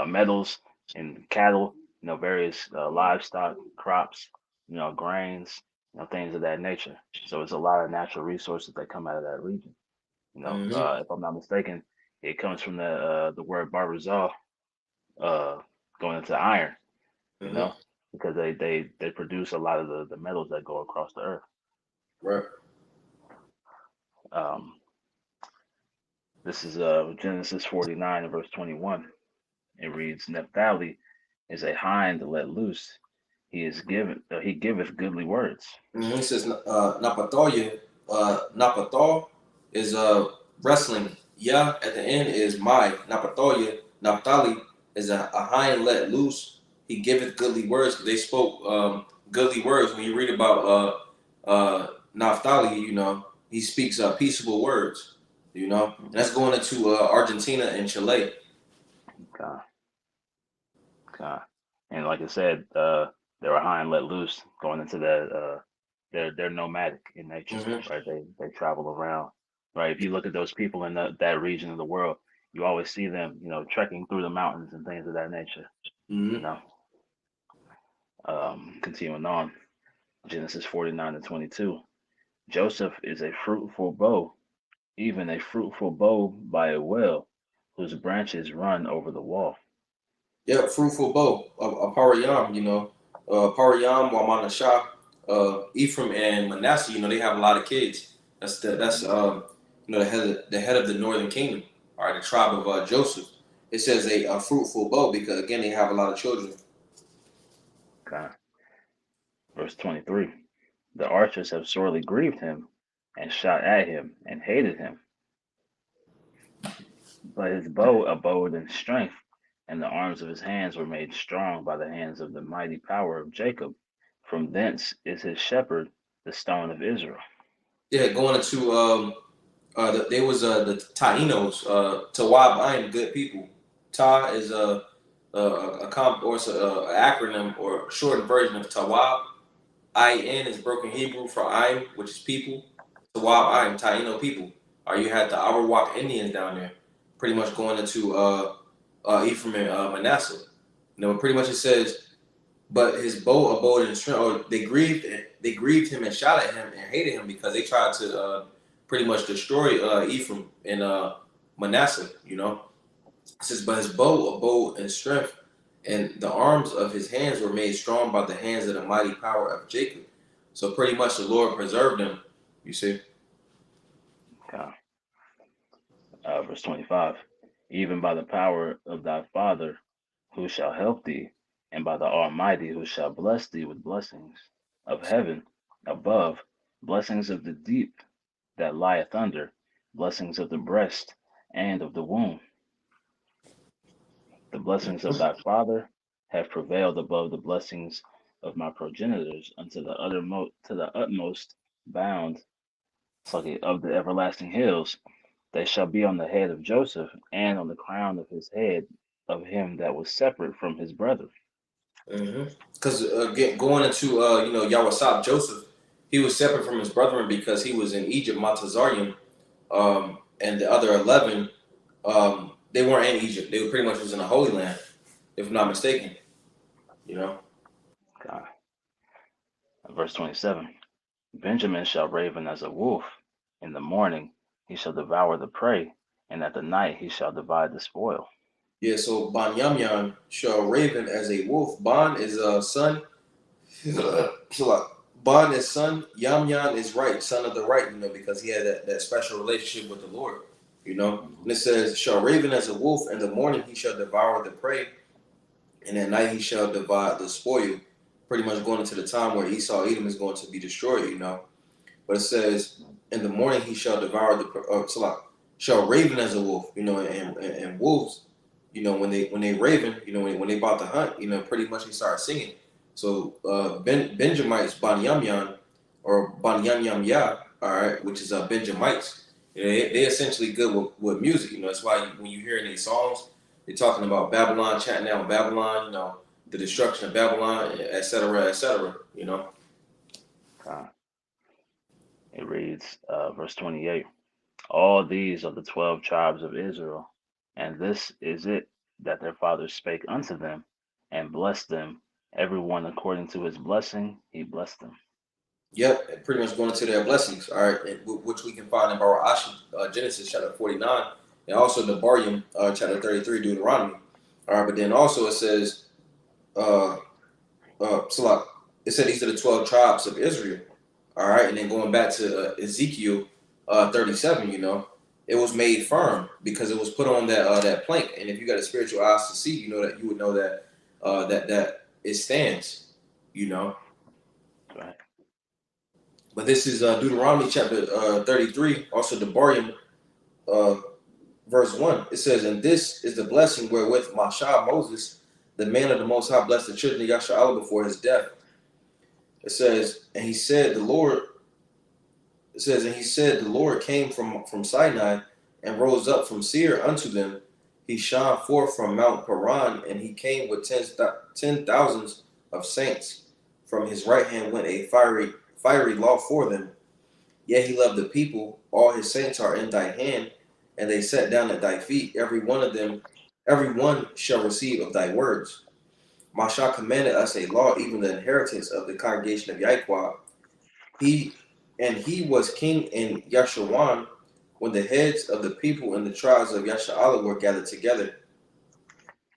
metals and cattle, various livestock crops, grains, things of that nature. So it's a lot of natural resources that come out of that region. Mm-hmm. If I'm not mistaken, it comes from the word barzal, uh, going into iron, you Mm-hmm. know, because they produce a lot of the metals that go across the earth. Right. Um, this is Genesis 49 and verse 21. It reads, Naphtali is a hind let loose. He giveth goodly words. It says Napatoya. Napatal is wrestling. Yeah, at the end is my Napatoya. Naphtali is a hind let loose. He giveth goodly words. They spoke goodly words. When you read about Naphtali, you know he speaks peaceable words. You know, and that's going into Argentina and Chile. God, God. And like I said, they were hind let loose going into that. They're nomadic in nature, Hmm. right? They travel around, right? If you look at those people in that region of the world, you always see them, trekking through the mountains and things of that nature. You Hmm. know, continuing on, Genesis 49 and 22. Joseph is a fruitful bow, even a fruitful bow by a well, whose branches run over the wall. Yeah, fruitful bow, a Parayam, you know, Parayam, Wamanashah, Ephraim and Manasseh, you know, they have a lot of kids. That's Mhm. the head of the northern kingdom, all right, the tribe of Joseph. It says a fruitful bow because again they have a lot of children. Okay. Verse 23. The archers have sorely grieved him, and shot at him, and hated him. But his bow abode in strength, and the arms of his hands were made strong by the hands of the mighty power of Jacob. From thence is his shepherd, the stone of Israel. Yeah, going into they was the Tainos, Tawab Ain, good people. Ta is a comp or it's a acronym or a shortened version of Tawab. In is broken Hebrew for Ain, which is people. Tawab Ain, Taino people. Or you had the Arawak Indians down there, pretty much going into Ephraim and Manasseh. You know, pretty much it says, but his bow abode in strength. Or they grieved him and shot at him and hated him because they tried to pretty much destroy Ephraim and Manasseh. You know, it says, but his bow abode in strength, and the arms of his hands were made strong by the hands of the mighty power of Jacob. So pretty much the Lord preserved him. You see. Okay. Verse 25. Even by the power of thy Father, who shall help thee, and by the Almighty, who shall bless thee with blessings of heaven above, blessings of the deep that lieth under, blessings of the breast and of the womb. The blessings of thy father have prevailed above the blessings of my progenitors unto the utmost bound of the everlasting hills. They shall be on the head of Joseph, and on the crown of his head of him that was separate from his brethren. Because going into Yawasab Joseph, he was separate from his brethren because he was in Egypt, Matazarian, and the other 11, they weren't in Egypt. They were pretty much was in the Holy Land, if I'm not mistaken. You know. God. Verse 27. Benjamin shall raven as a wolf. In the morning he shall devour the prey, and at the night he shall divide the spoil. Yeah, so Ban Yamyan shall raven as a wolf. Ban is a son. Ban is son. Yamyan is right, son of the right, because he had that special relationship with the Lord, And it says, shall raven as a wolf. In the morning he shall devour the prey, and at night he shall divide the spoil. Pretty much going into the time where Esau, Edom is going to be destroyed, But it says, in the morning he shall devour shall raven as a wolf, and wolves, when they raven, when they about to hunt, pretty much they start singing. So Benjamites, Banyamyan, or Banyamyam Ya, all right, which is Benjamites, they essentially good with music. That's why when you hear in these songs, they're talking about Babylon, chatting down Babylon, the destruction of Babylon, et cetera, et cetera, It reads, verse 28. All these are the 12 tribes of Israel, and this is it that their fathers spake unto them, and blessed them, every one according to his blessing, he blessed them. Yep, pretty much going into their blessings, all right, which we can find in Barashi, Genesis chapter 49, and also the Barium, chapter 33, Deuteronomy. All right, but then also it says, it said these are the 12 tribes of Israel. All right, and then going back to Ezekiel 37, it was made firm because it was put on that plank. And if you got a spiritual eyes to see, that you would know that that it stands, Right. But this is Deuteronomy chapter 33, also the Barium, verse 1. It says, and this is the blessing wherewith Mashah Moses, the man of the Most High, blessed the children of Yasharallah before his death. It says, and he said, the Lord came from Sinai and rose up from Seir unto them. He shone forth from Mount Paran, and he came with 10,000s of saints. From his right hand went a fiery law for them. Yet he loved the people. All his saints are in thy hand, and they sat down at thy feet. Every one shall receive of thy words. Mashah commanded us a law, even the inheritance of the congregation of Yahweh. He was king in Yashawan when the heads of the people and the tribes of Yasha'Allah were gathered together.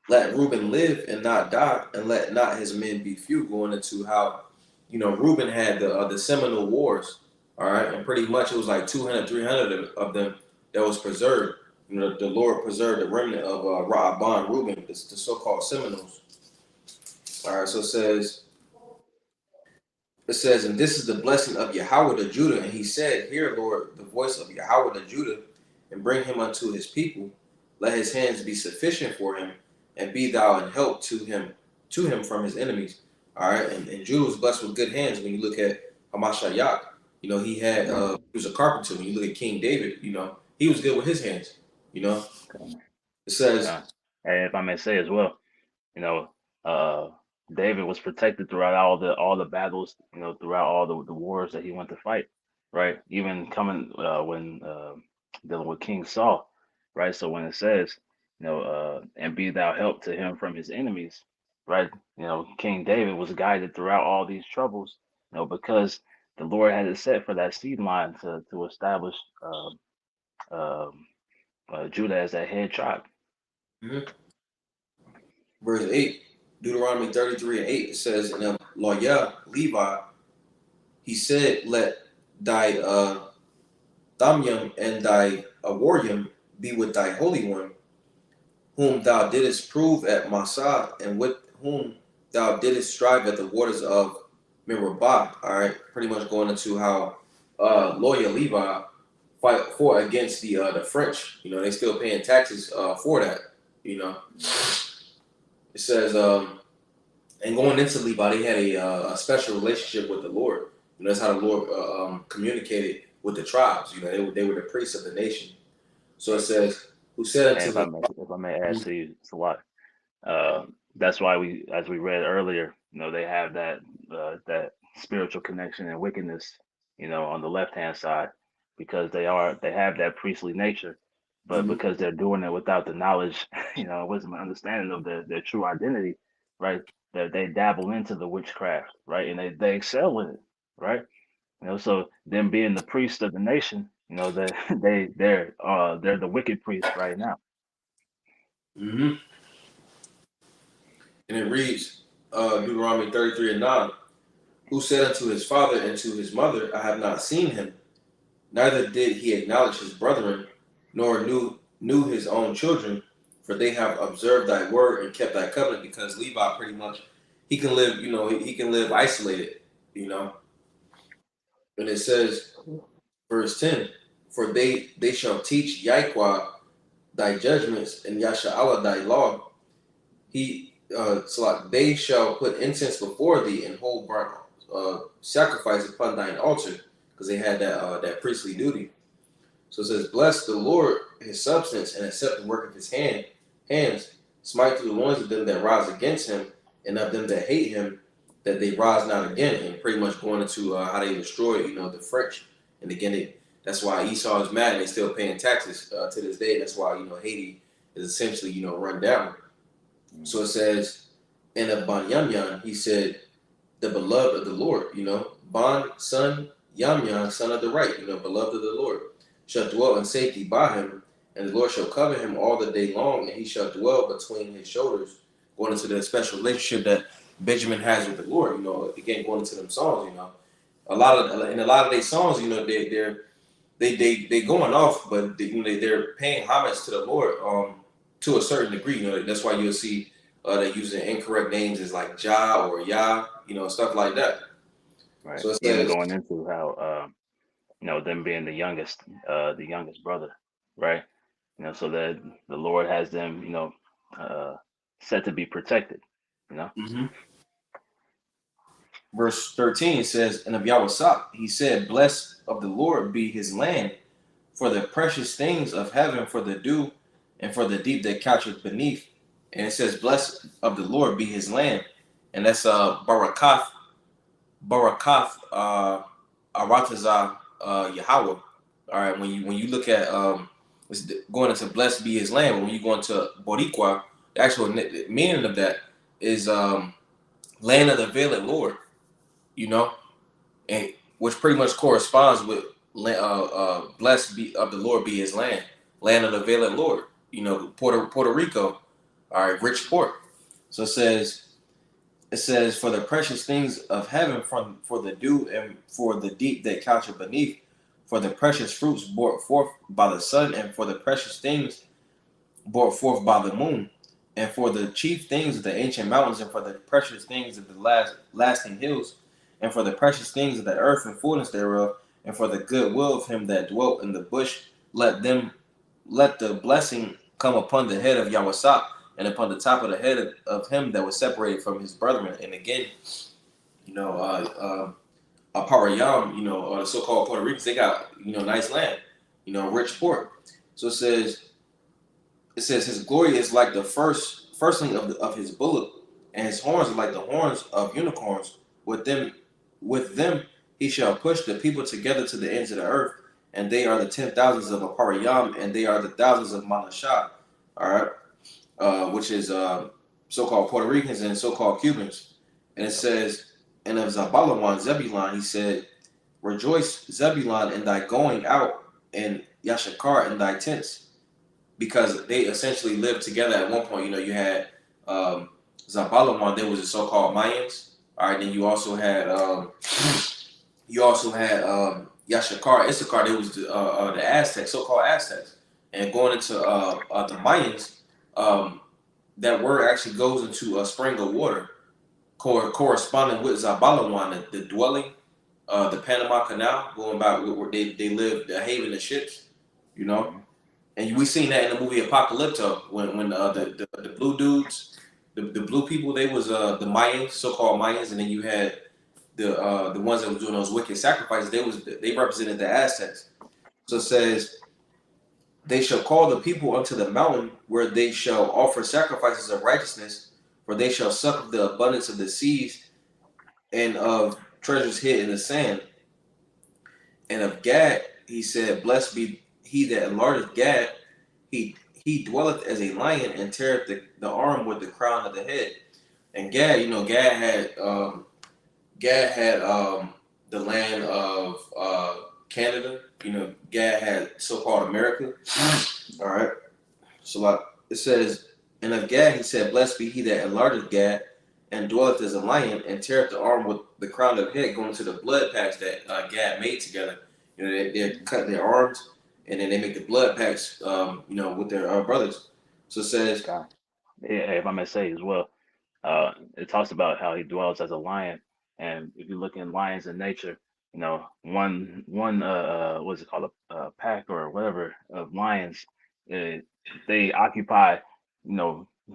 Let Reuben live and not die, and let not his men be few. Going into how, Reuben had the Seminole Wars, all right, and pretty much it was like 200, 300 of them that was preserved. The Lord preserved the remnant of Ra'aban Reuben, the so-called Seminoles. All right, so it says, It says, and this is the blessing of Yahweh to Judah. And he said, hear, Lord, the voice of Yahweh to Judah, and bring him unto his people. Let his hands be sufficient for him, and be thou in help to him from his enemies. All right. And Judah was blessed with good hands. When you look at Hamashiach, he was a carpenter. When you look at King David, he was good with his hands. Okay. It says, And if I may say as well, you know, uh, David was protected throughout all the battles, throughout all the wars that he went to fight, right? Even coming when dealing with King Saul, right? So when it says, and be thou help to him from his enemies, right? King David was guided throughout all these troubles, because the Lord had it set for that seed line to establish um Judah as that head tribe. mhm. Verse 8, Deuteronomy 33 and 8, it says, and of Loyah, Levi, he said, let thy Thamyam and thy Aworium be with thy Holy One, whom thou didst prove at Massah, and with whom thou didst strive at the waters of Meribah. All right, pretty much going into how Loyal Levi fought against the French. They still paying taxes for that. It says, and going into Levi, they had a special relationship with the Lord. That's how the Lord communicated with the tribes. They were the priests of the nation. So it says, who said And unto the if I may add to you, it's a lot. That's why as we read earlier, they have that spiritual connection and wickedness, on the left hand side, because they have that priestly nature, but Mhm. because they're doing it without the knowledge, wisdom and understanding of their true identity, right? That they dabble into the witchcraft, right, and they excel in it, right? So them being the priest of the nation, they they're the wicked priests right now. Mhm. And it reads, Deuteronomy 33 and 9, who said unto his father and to his mother, I have not seen him, neither did he acknowledge his brethren, nor knew his own children, for they have observed thy word and kept thy covenant. Because Levi pretty much he can live, he can live isolated, you know. And it says, verse 10, for they shall teach Yahweh thy judgments and Yasha'Allah thy law. So like they shall put incense before thee and hold burnt sacrifice upon thine altar, because they had that priestly duty. So it says, bless the Lord his substance and accept the work of his hands. Smite through the loins of them that rise against him, and of them that hate him, that they rise not again. And pretty much going into how they destroyed, the French. And again, that's why Esau is mad and they still paying taxes to this day. That's why Haiti is essentially run down. So it says, and of Ban he said, the beloved of the Lord, Ban, son, Yamyan, son of the right, beloved of the Lord, shall dwell in safety by him, and the Lord shall cover him all the day long, and he shall dwell between his shoulders, going into the special relationship that Benjamin has with the Lord, again, going into them songs, a lot of their songs, they going off, but they're paying homage to the Lord, to a certain degree. That's why you'll see they're using incorrect names as like Jah or Yah, stuff like that. Right. So it Even says, going into how them being the youngest brother, right? So that the Lord has them, uh, set to be protected. You know. mhm. Verse 13 says, and of Yahweh he said, blessed of the Lord be his land, for the precious things of heaven, for the dew, and for the deep that coucheth beneath. And it says, blessed of the Lord be his land. And that's Barakath Aratazah Yahweh. All right, when you look at it's going into blessed be his land, but when you go into Boricua, the actual meaning of that is land of the veiled Lord, you know, and which pretty much corresponds with blessed be of the Lord be his land of the veiled Lord, Puerto Rico, all right, rich port. So it says, for the precious things of heaven, for the dew and for the deep that coucheth beneath, for the precious fruits brought forth by the sun, and for the precious things brought forth by the moon, and for the chief things of the ancient mountains, and for the precious things of the lasting hills, and for the precious things of the earth and fullness thereof, and for the good will of him that dwelt in the bush, let the blessing come upon the head of Yawasak and upon the top of the head of him that was separated from his brethren. And again, you know, Parayam, or the so-called Puerto Ricans, they got, nice land, rich port. So it says his glory is like the firstling of his bullock, and his horns are like the horns of unicorns. With them he shall push the people together to the ends of the earth, and they are the 10,000s of Aparayam, and they are the thousands of Manashah. All right, which is so-called Puerto Ricans and so-called Cubans. And it says, and of Zabalawan, Zebulon, he said, rejoice, Zebulon, in thy going out, and Yashakar in thy tents, because they essentially lived together at one point. You had Zabalawan, there was the so-called Mayans. All right, then you also had Yashakar, Issachar. There was the Aztecs, so-called Aztecs, and going into the Mayans, that word actually goes into a spring of water, corresponding with Zabalawan, the dwelling, the Panama Canal, going back where they lived, the haven of ships, and we seen that in the movie Apocalypto when the blue dudes, the blue people, they was the Mayans, so-called Mayans, and then you had the ones that was doing those wicked sacrifices. They represented the Aztecs. So it says, they shall call the people unto the mountain where they shall offer sacrifices of righteousness, for they shall suck of the abundance of the seas and of treasures hid in the sand. And of Gad, he said, blessed be he that enlargeth Gad. He dwelleth as a lion and teareth the arm with the crown of the head. And Gad, Gad had the land of Canada. Gad had so-called America. All right. So it says, and of Gad, he said, blessed be he that enlargeth Gad and dwelleth as a lion and teareth the arm with the crown of the head, going to the blood packs that Gad made together. They cut their arms, and then they make the blood packs, with their brothers. So it says, If I may say as well, it talks about how he dwells as a lion, and if you look in lions in nature, one what's it called, a pack or whatever of lions, they occupy,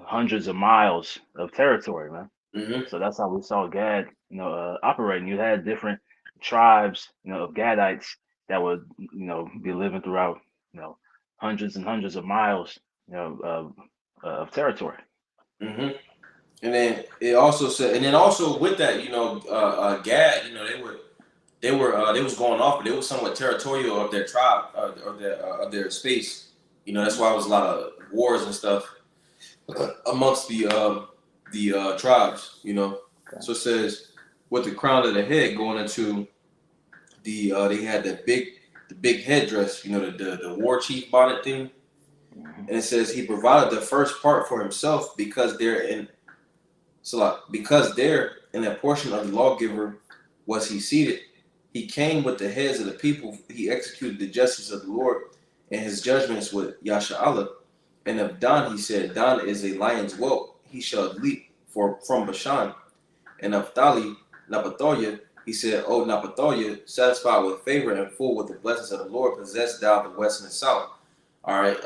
hundreds of miles of territory, man. mm-hmm. So that's how we saw Gad, operating. You had different tribes, of Gadites that would, be living throughout, hundreds and hundreds of miles, of territory. Mm-hmm. And then it also said, and then also with that, Gad, they was going off, but they was somewhat territorial of their tribe, of their space. That's why it was a lot of wars and stuff amongst the tribes. Okay. So it says, with the crown of the head going into they had the big headdress, the war chief bonnet thing, and it says he provided the first part for himself because there in a portion of the lawgiver was he seated. He came with the heads of the people. He executed the justice of the Lord and his judgments with Yasha'Allah. And of Dan, he said, Dan is a lion's whelp. He shall leap from Bashan. And of Thali, Naphtali, he said, O Naphtali, satisfied with favor and full with the blessings of the Lord, possess thou the west and the south. All right,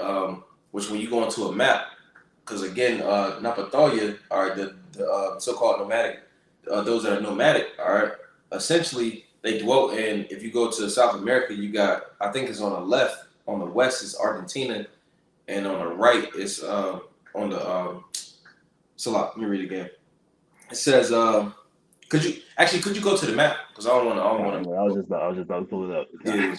which when you go into a map, because again, Naphtali are the so-called nomadic, those that are nomadic, all right, essentially they dwelt in, if you go to South America, you got, I think it's on the left, on the west is Argentina, and on the right is on the, let me read it again. It says, could you go to the map? Because I don't want to. I was just about to pull it up. Yeah.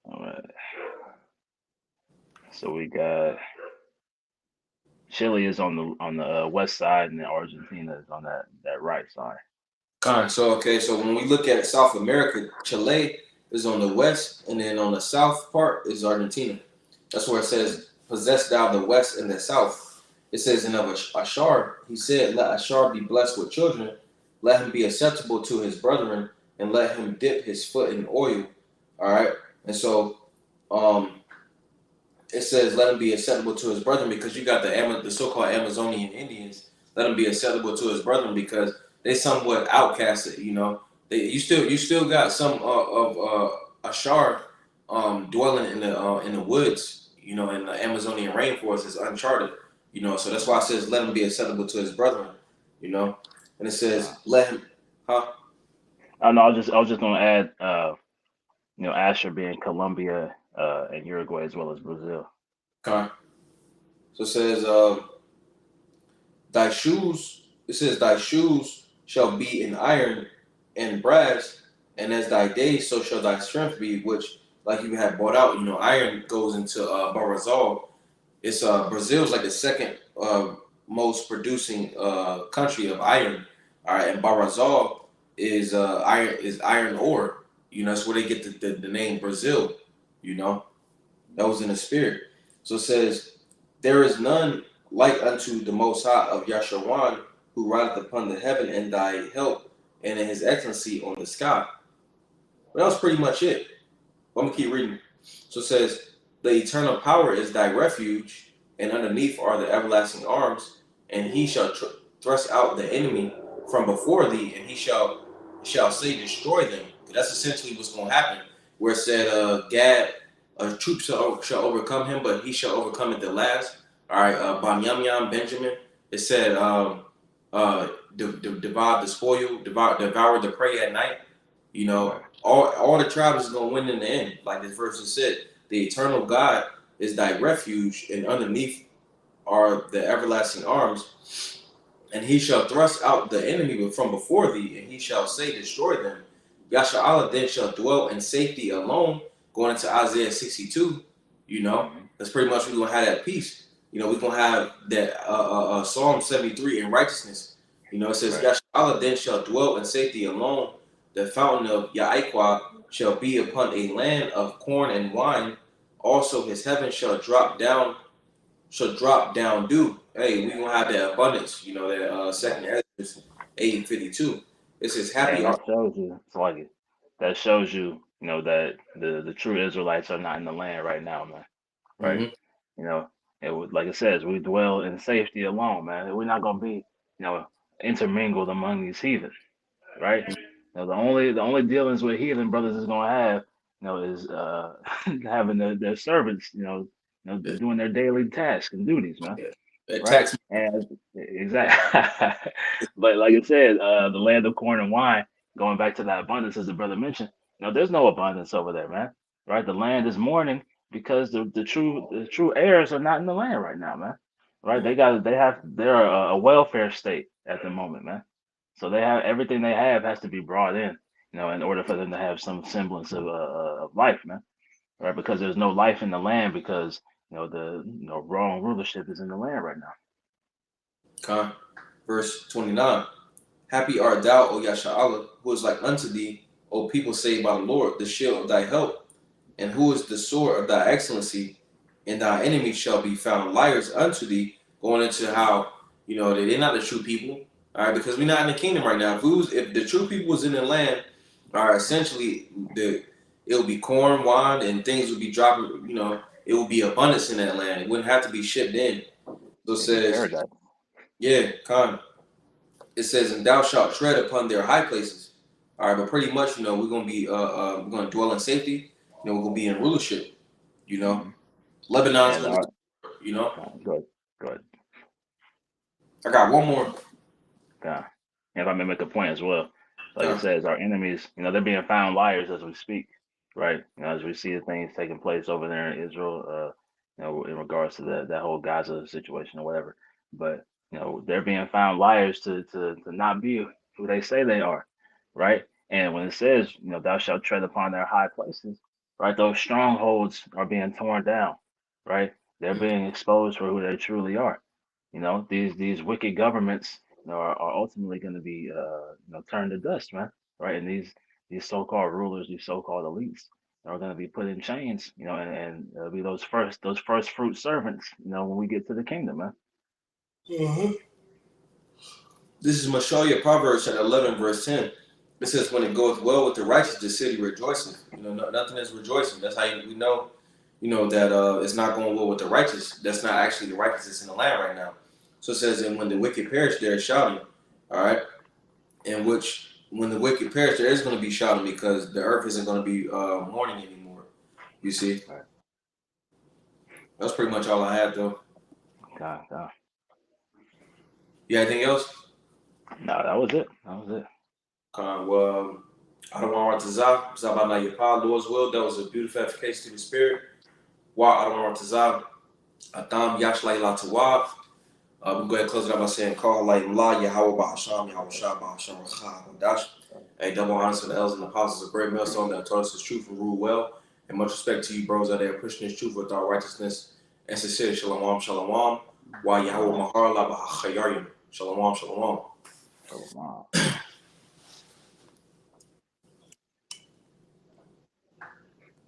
All right. So we got Chile is on the west side, and then Argentina is on that right side. So when we look at South America, Chile is on the west, and then on the south part is Argentina. That's where it says, "Possess thou the west and the south." It says, "And of Ashar, he said, Let Ashar be blessed with children, let him be acceptable to his brethren, and let him dip his foot in oil." All right, and so um, it says, "Let him be acceptable to his brethren," because you got the so-called Amazonian Indians. Let him be acceptable to his brethren because they somewhat outcasted. You still got some of Ashar dwelling in the woods. In the Amazonian rainforest is uncharted. So that's why it says, "Let him be acceptable to his brethren." And it Uh, says, "Let him." Huh? I know. I was just gonna add, Asher being Colombia and Uruguay as well as Brazil. Okay. So it says, "Thy shoes." It says, "Thy shoes shall be in iron and brass, and as thy days, so shall thy strength be." Which, like you have brought out, iron goes into Barazal. It's Brazil's like the second most producing country of iron. All right, and Barazal is iron ore. That's where they get the name Brazil. You know, that was in the spirit. So it says, "There is none like unto the Most High of Yashawan, who rideth upon the heaven and thy help, and in his excellency on the sky." But that was pretty much it. I'm gonna keep reading. So it says, "The eternal power is thy refuge, and underneath are the everlasting arms, and he shall thrust out the enemy from before thee, and he shall say, Destroy them." That's essentially what's gonna happen. Where it said, Gad, troops shall overcome him, but he shall overcome at the last. All right, Banyamyam, Benjamin. It said, divide the spoil, devour the prey at night. Right. All the tribes is gonna win in the end. Like this verse has said, "The eternal God is thy refuge, and underneath are the everlasting arms, and he shall thrust out the enemy from before thee, and he shall say, Destroy them." Yasha'Allah then shall dwell in safety alone. Going into Isaiah 62, Hmm. that's pretty much we're gonna have that peace. We're gonna have that Psalm 73 in righteousness. It says, Right. Yasha'Allah then shall dwell in safety alone. The fountain of Ya'ikwa shall be upon a land of corn and wine. Also his heaven shall drop down dew. Hey, we gonna have that abundance. That Right. second Ezra 8:52. It says, And "Happy are." that shows you, it's like it. That shows you, that the true Israelites are not in the land right now, man. Right? Mm-hmm. You know, like it says, we dwell in safety alone, man. We're not gonna be, intermingled among these heathen, right? The only dealings with heathen brothers is gonna have, is having their servants, doing their daily tasks and duties, man. That Right? tax. And exactly. But like I said, the land of corn and wine, going back to that abundance as the brother mentioned, there's no abundance over there, man. Right? The land is mourning because the true heirs are not in the land right now, man. Right? They're a welfare state at the moment, man. So they have everything they have has to be brought in, in order for them to have some semblance of life, man. Right? Because there's no life in the land because the wrong rulership is in the land right now. Con. Verse 29. "Happy art thou, O Yasha'Allah, who is like unto thee, O people saved by the Lord, the shield of thy help, and who is the sword of thy excellency, and thy enemies shall be found liars unto thee." Going into how, they're not the true people. All right, because we're not in the kingdom right now. If the true people was in the land, all right, essentially it would be corn, wine, and things would be dropping, it would be abundance in that land. It wouldn't have to be shipped in. So it It'd be says, paradise. yeah, kind. It says, "And thou shalt tread upon their high places." All right, but pretty much, we're gonna dwell in safety. We're gonna be in rulership. You know, Hmm. Lebanon's And gonna our be. good, good. I got one more. Uh, and if I may make a point as well, like it Uh, says, our enemies, they're being found liars as we speak, right? As we see the things taking place over there in Israel, in regards to that whole Gaza situation or whatever. But they're being found liars to not be who they say they are, right? And when it says, thou shalt tread upon their high places, right? Those strongholds are being torn down, right? They're being exposed for who they truly are. These wicked governments are ultimately going to be turned to dust, man. Right? And these so-called rulers, these so-called elites, are going to be put in chains, and it'll be those first fruit servants, when we get to the kingdom, man. Mm-hmm. This is Mashalia Proverbs chapter 11, verse 10. It says, when it goeth well with the righteous, the city rejoiceth. Nothing is rejoicing. That's how we know, that it's not going well with the righteous. That's not actually the righteousness in the land right now. So it says, and when the wicked perish, they're shouting. All right. In which, when the wicked perish, there is going to be shouting because the earth isn't going to be mourning anymore. You see? Right. That's pretty much all I had, though. God. You got anything else? No, that was it. Well, I don't want to Tazah, Zabana Yapa, Lord's will. That was a beautiful efficacious to the spirit. Wa I don't want Tazah, Adam Yashlai La Tawab. We'll go ahead and close it out by saying, Call like La Yahweh Bahasham, Yahweh Shah Bahasham Racha Dash. A double honors to the elders and apostles, a great millstone that taught us his truth and rule well. And much respect to you, bros, out there pushing his truth with our righteousness and sincerity. Shalom, shalom. Wa Yahweh Mahar La Bahachayarim. Shalom, shalom. Shalom.